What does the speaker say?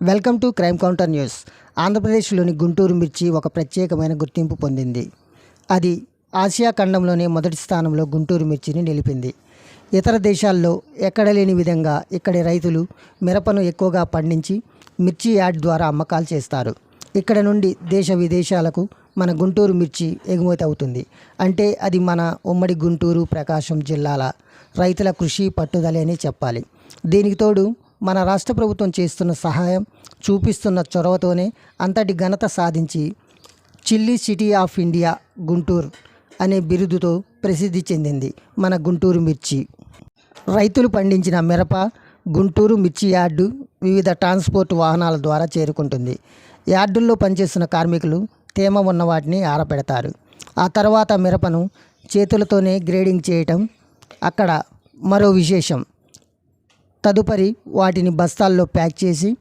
Welcome to crime counter news. ఆంధ్రప్రదేశ్లోని గుంటూరు మిర్చి ఒక ప్రత్యేకమైన గుర్తింపు పొందింది. అది ఆసియా ఖండంలోనే మొదటి స్థానంలో గుంటూరు మిర్చిని నిలిపింది. ఇతర దేశాల్లో ఎక్కడ లేని విధంగా ఇక్కడి రైతులు మిరపను ఎక్కువగా పండించి మిర్చి యార్డ్ ద్వారా అమ్మకాలు చేస్తారు. ఇక్కడ నుండి దేశ విదేశాలకు మన గుంటూరు మిర్చి ఎగుమతి అవుతుంది. అంటే అది మన ఉమ్మడి గుంటూరు, ప్రకాశం జిల్లాల రైతుల కృషి పట్టుదల అని చెప్పాలి. దీనికి తోడు మన రాష్ట్ర ప్రభుత్వం చేస్తున్న సహాయం, చూపిస్తున్న చొరవతోనే అంతటి ఘనత సాధించి chilli city of India Guntur అనే బిరుదుతో ప్రసిద్ధి చెందింది మన గుంటూరు మిర్చి. రైతులు పండించిన మిరప గుంటూరు మిర్చి యార్డు వివిధ ట్రాన్స్పోర్ట్ వాహనాల ద్వారా చేరుకుంటుంది. యార్డుల్లో పనిచేస్తున్న కార్మికులు తేమ ఉన్న వాటిని ఆరబెడతారు. ఆ తర్వాత మిరపను చేతులతోనే గ్రేడింగ్ చేయటం అక్కడ మరో విశేషం. తదుపరి వాటిని బస్తాల్లో ప్యాక్ చేసి